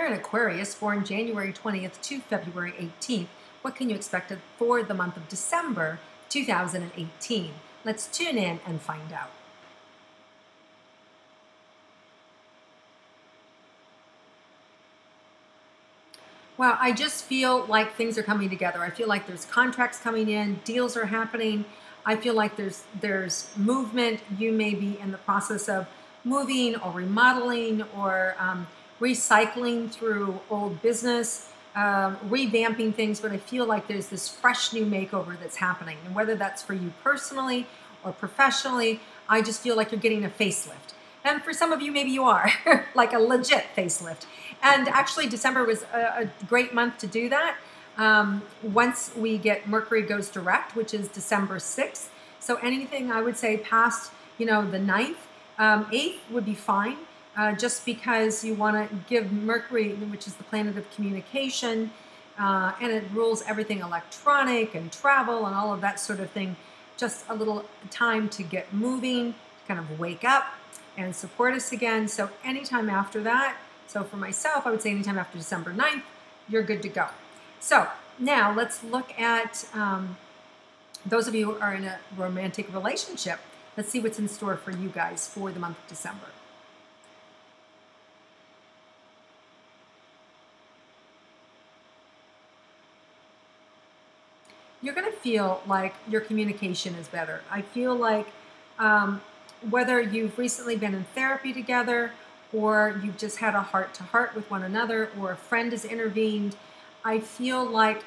You're an Aquarius born January 20th to February 18th. What can you expect for the month of December 2018? Let's tune in and find out. Well, I just feel like things are coming together. I feel like there's contracts coming in, deals are happening. I feel like there's movement. You may be in the process of moving or remodeling or recycling through old business, revamping things, but I feel like there's this fresh new makeover that's happening. And whether that's for you personally or professionally, I just feel like you're getting a facelift. And for some of you, maybe you are, like a legit facelift. And actually, December was a great month to do that. Once we get Mercury goes direct, which is December 6th. So anything I would say past, the 9th, 8th would be fine. Just because you want to give Mercury, which is the planet of communication, and it rules everything electronic and travel and all of that sort of thing, just a little time to get moving, kind of wake up and support us again. So anytime after that, so for myself, I would say anytime after December 9th, you're good to go. So now let's look at those of you who are in a romantic relationship. Let's see what's in store for you guys for the month of December. You're going to feel like your communication is better. I feel like whether you've recently been in therapy together or you've just had a heart-to-heart with one another or a friend has intervened, I feel like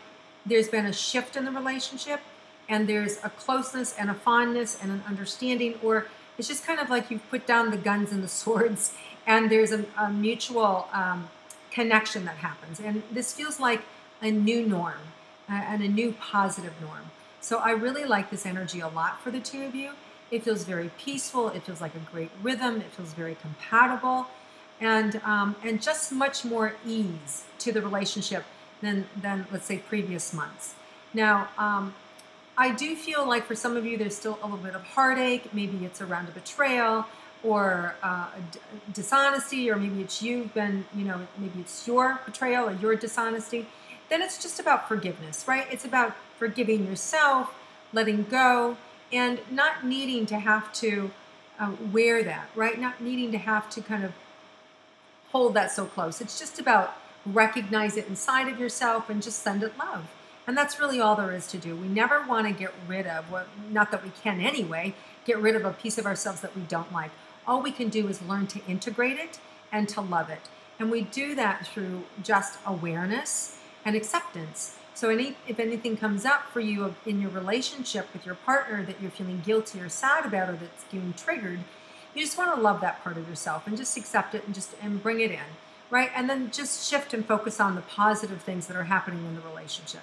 there's been a shift in the relationship and there's a closeness and a fondness and an understanding, or it's just kind of like you've put down the guns and the swords and there's a mutual connection that happens. And this feels like a new norm. And a new positive norm. So I really like this energy a lot for the two of you. It feels very peaceful. It feels like a great rhythm. It feels very compatible, and just much more ease to the relationship than let's say previous months. Now, I do feel like for some of you there's still a little bit of heartache. Maybe it's around a betrayal or dishonesty, or maybe it's you've been, maybe it's your betrayal or your dishonesty. Then it's just about forgiveness, right? It's about forgiving yourself, letting go, and not needing to have to wear that, right? Not needing to have to kind of hold that so close. It's just about recognize it inside of yourself and just send it love. And that's really all there is to do. We never want to get rid of, not that we can anyway, get rid of a piece of ourselves that we don't like. All we can do is learn to integrate it and to love it. And we do that through just awareness and acceptance. So if anything comes up for you in your relationship with your partner that you're feeling guilty or sad about, or that's being triggered, you just want to love that part of yourself and just accept it and bring it in, right? And then just shift and focus on the positive things that are happening in the relationship.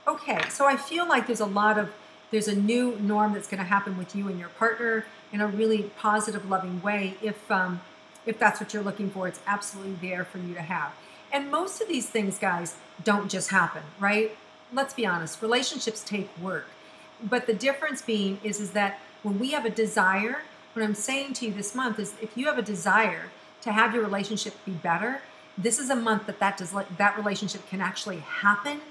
Okay, so I feel like there's a new norm that's going to happen with you and your partner in a really positive, loving way. If that's what you're looking for, it's absolutely there for you to have. And most of these things, guys, don't just happen, right? Let's be honest, relationships take work. But the difference being is that when we have a desire, what I'm saying to you this month is if you have a desire to have your relationship be better, this is a month that relationship can actually happen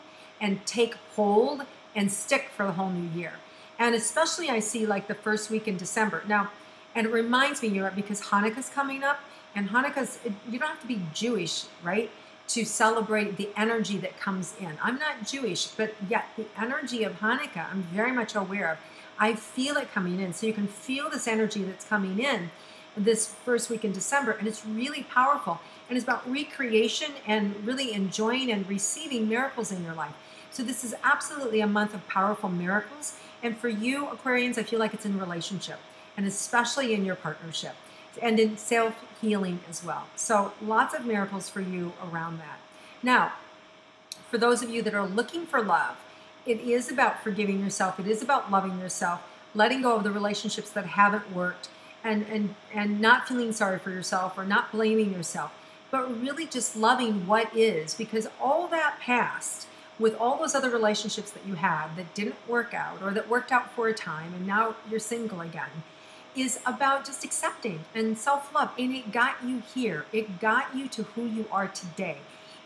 and take hold and stick for the whole new year. And especially I see like the first week in December. Now, and it reminds me, because Hanukkah's coming up, and you don't have to be Jewish, right, to celebrate the energy that comes in. I'm not Jewish, but yet the energy of Hanukkah, I'm very much aware of. I feel it coming in. So you can feel this energy that's coming in this first week in December, and it's really powerful. And it's about recreation and really enjoying and receiving miracles in your life. So this is absolutely a month of powerful miracles. And for you, Aquarians, I feel like it's in relationship, and especially in your partnership, and in self-healing as well. So lots of miracles for you around that. Now, for those of you that are looking for love, it is about forgiving yourself. It is about loving yourself, letting go of the relationships that haven't worked, and not feeling sorry for yourself or not blaming yourself, but really just loving what is, because all that past with all those other relationships that you had that didn't work out or that worked out for a time and now you're single again, is about just accepting and self-love. And it got you here. It got you to who you are today.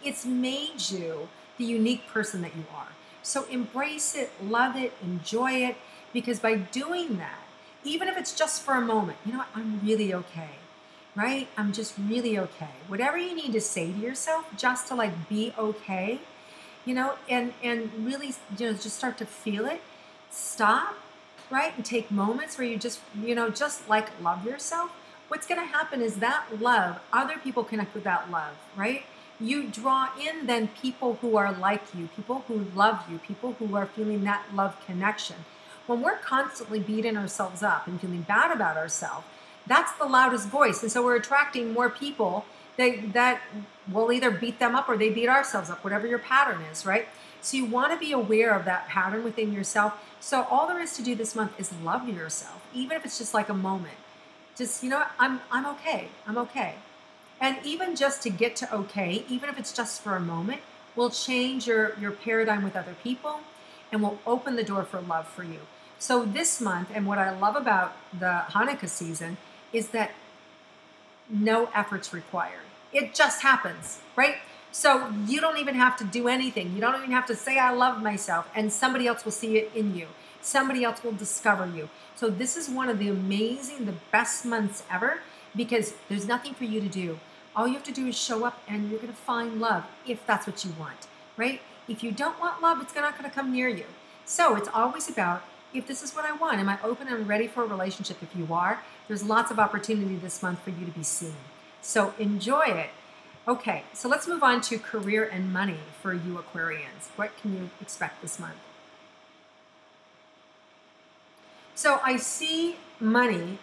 It's made you the unique person that you are. So embrace it, love it, enjoy it, because by doing that, even if it's just for a moment, you know what, I'm really okay, right? I'm just really okay. Whatever you need to say to yourself just to like be okay, and really, just start to feel it. Stop, right? And take moments where you just like love yourself. What's going to happen is that love, other people connect with that love, right? You draw in then people who are like you, people who love you, people who are feeling that love connection. When we're constantly beating ourselves up and feeling bad about ourselves, that's the loudest voice. And so we're attracting more people that will either beat them up or they beat ourselves up, whatever your pattern is, right? So you want to be aware of that pattern within yourself. So all there is to do this month is love yourself, even if it's just like a moment. Just, I'm okay. I'm okay. And even just to get to okay, even if it's just for a moment, will change your paradigm with other people and will open the door for love for you. So this month, and what I love about the Hanukkah season is that no efforts required. It just happens, right? So you don't even have to do anything. You don't even have to say, I love myself, and somebody else will see it in you. Somebody else will discover you. So this is one of the best months ever, because there's nothing for you to do. All you have to do is show up and you're going to find love if that's what you want, right? If you don't want love, it's not going to come near you. So it's always about, if this is what I want, am I open and ready for a relationship? If you are, there's lots of opportunity this month for you to be seen. So enjoy it. Okay, so let's move on to career and money for you Aquarians. What can you expect this month? So I see money,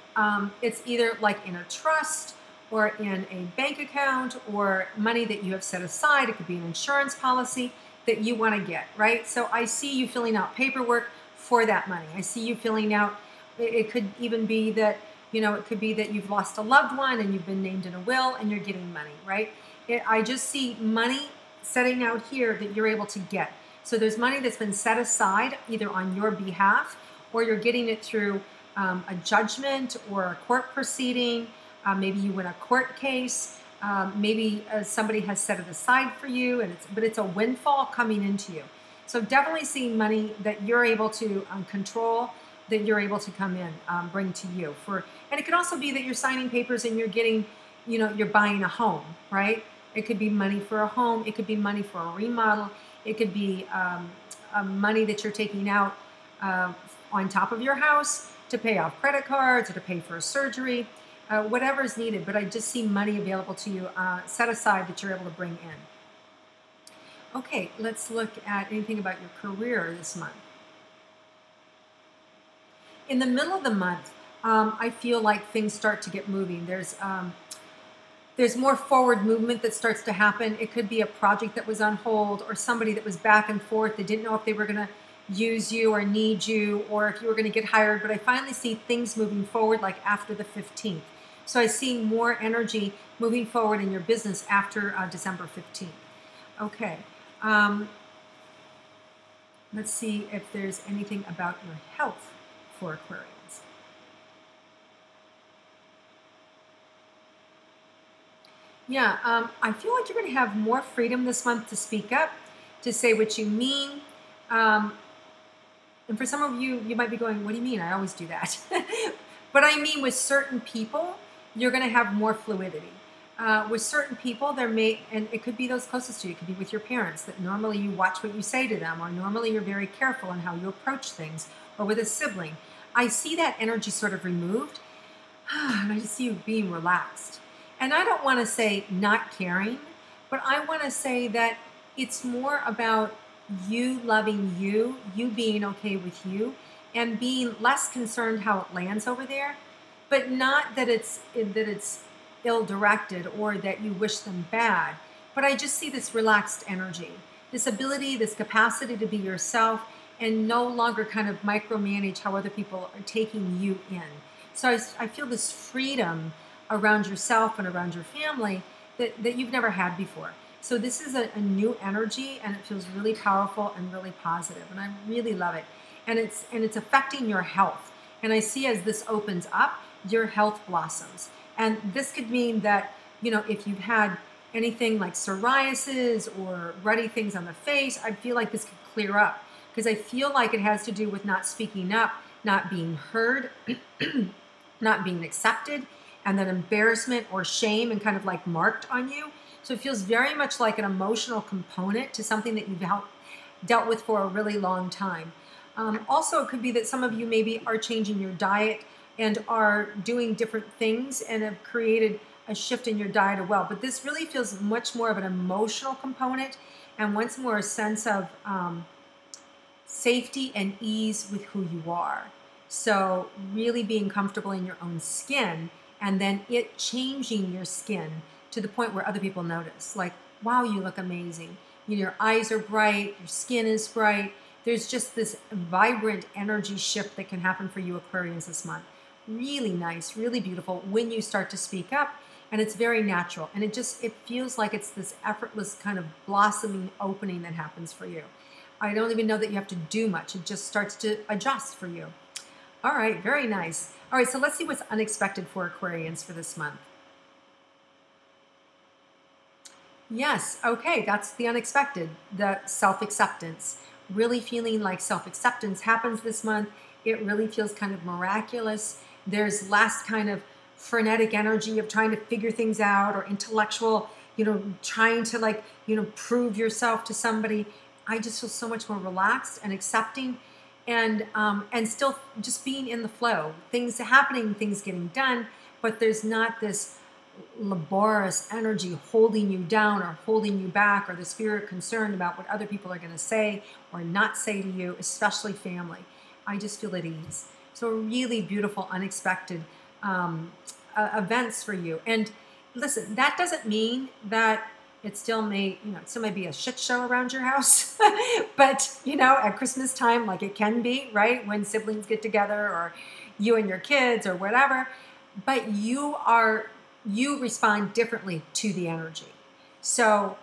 it's either like in a trust or in a bank account or money that you have set aside. It could be an insurance policy that you want to get, right? So I see you filling out paperwork for that money. I see you filling out, it could even be that, it could be that you've lost a loved one and you've been named in a will and you're getting money, right? I just see money setting out here that you're able to get. So there's money that's been set aside either on your behalf or you're getting it through a judgment or a court proceeding. Maybe you win a court case. Maybe somebody has set it aside for you, but it's a windfall coming into you. So definitely see money that you're able to control, that you're able to come in, bring to you. And it could also be that you're signing papers and you're getting, you're buying a home, right? It could be money for a home. It could be money for a remodel. It could be money that you're taking out on top of your house to pay off credit cards or to pay for a surgery, whatever is needed. But I just see money available to you, set aside, that you're able to bring in. Okay, let's look at anything about your career this month. In the middle of the month, I feel like things start to get moving. There's more forward movement that starts to happen. It could be a project that was on hold or somebody that was back and forth. They didn't know if they were going to use you or need you or if you were going to get hired. But I finally see things moving forward like after the 15th. So I see more energy moving forward in your business after December 15th. Okay. Let's see if there's anything about your health for Aquarians. Yeah, I feel like you're going to have more freedom this month to speak up, to say what you mean. And for some of you, you might be going, what do you mean? I always do that. But I mean, with certain people, you're going to have more fluidity. With certain people, and it could be those closest to you, it could be with your parents, that normally you watch what you say to them, or normally you're very careful in how you approach things, or with a sibling. I see that energy sort of removed, and I just see you being relaxed. And I don't want to say not caring, but I want to say that it's more about you loving you, you being okay with you, and being less concerned how it lands over there, but not that it's ill-directed or that you wish them bad. But I just see this relaxed energy, this ability, this capacity to be yourself and no longer kind of micromanage how other people are taking you in. So I feel this freedom around yourself and around your family that you've never had before. So this is a new energy, and it feels really powerful and really positive, and I really love it. And it's affecting your health. And I see as this opens up, your health blossoms. And this could mean that, if you've had anything like psoriasis or ruddy things on the face, I feel like this could clear up, because I feel like it has to do with not speaking up, not being heard, not being accepted, and then embarrassment or shame and kind of like marked on you. So it feels very much like an emotional component to something that you've dealt with for a really long time. Also, it could be that some of you maybe are changing your diet and are doing different things and have created a shift in your diet as well. But this really feels much more of an emotional component, and once more a sense of safety and ease with who you are. So really being comfortable in your own skin, and then it changing your skin to the point where other people notice, like, wow, you look amazing. Your eyes are bright, your skin is bright. There's just this vibrant energy shift that can happen for you Aquarians this month. Really nice, really beautiful when you start to speak up, and it's very natural. And it feels like it's this effortless kind of blossoming opening that happens for you. I don't even know that you have to do much. It just starts to adjust for you. All right, very nice. All right, so let's see what's unexpected for Aquarians for this month. Yes, okay, that's the unexpected, the self-acceptance. Really feeling like self-acceptance happens this month. It really feels kind of miraculous. There's less kind of frenetic energy of trying to figure things out, or intellectual, trying to prove yourself to somebody. I just feel so much more relaxed and accepting, and still just being in the flow. Things happening, things getting done, but there's not this laborious energy holding you down or holding you back, or the spirit concerned about what other people are going to say or not say to you, especially family. I just feel at ease. So really beautiful, unexpected events for you. And listen, that doesn't mean that it still may, it still may be a shit show around your house, but at Christmas time, like it can be, right? When siblings get together, or you and your kids, or whatever, but you respond differently to the energy. So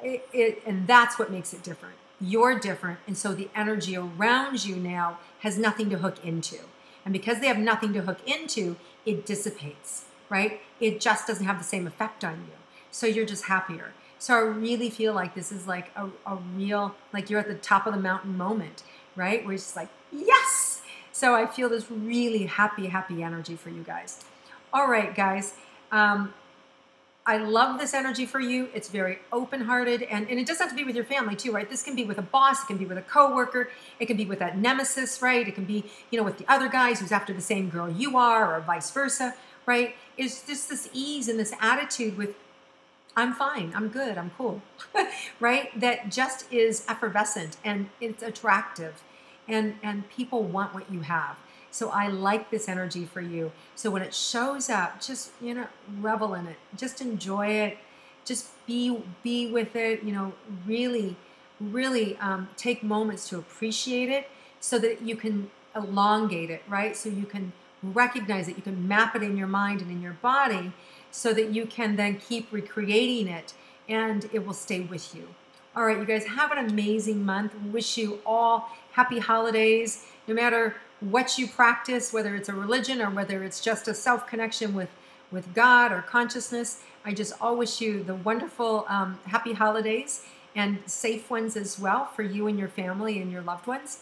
and that's what makes it different. You're different. And so the energy around you now has nothing to hook into. And because they have nothing to hook into, it dissipates, right? It just doesn't have the same effect on you. So you're just happier. So I really feel like this is like a real, like you're at the top of the mountain moment, right? Where it's just like, yes! So I feel this really happy, happy energy for you guys. All right, guys. I love this energy for you. It's very open-hearted, and it doesn't have to be with your family too, right? This can be with a boss, it can be with a coworker, it can be with that nemesis, right? It can be, with the other guys who's after the same girl you are, or vice versa, right? It's just this ease and this attitude with, I'm fine, I'm good, I'm cool, right? That just is effervescent, and it's attractive, and people want what you have. So I like this energy for you. So when it shows up, just, revel in it. Just enjoy it. Just be with it. Really, really take moments to appreciate it, so that you can elongate it, right? So you can recognize it. You can map it in your mind and in your body, so that you can then keep recreating it, and it will stay with you. All right, you guys, have an amazing month. Wish you all happy holidays, no matter what you practice, whether it's a religion or whether it's just a self-connection with God or consciousness. I just all wish you the wonderful, happy holidays, and safe ones as well for you and your family and your loved ones.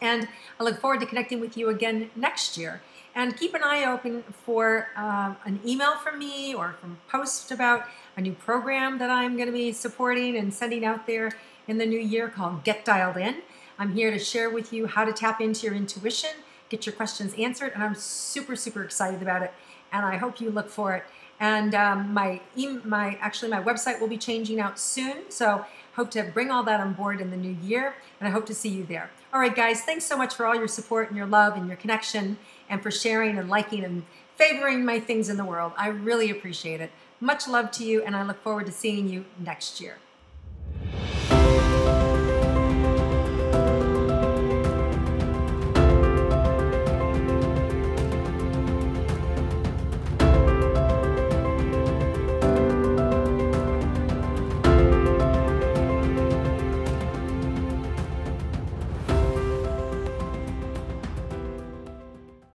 And I look forward to connecting with you again next year. And keep an eye open for an email from me, or from posts about a new program that I'm going to be supporting and sending out there in the new year, called Get Dialed In. I'm here to share with you how to tap into your intuition, get your questions answered, and I'm super, super excited about it, and I hope you look for it. And my website will be changing out soon, so hope to bring all that on board in the new year, and I hope to see you there. All right, guys, thanks so much for all your support and your love and your connection, and for sharing and liking and favoring my things in the world. I really appreciate it. Much love to you, and I look forward to seeing you next year.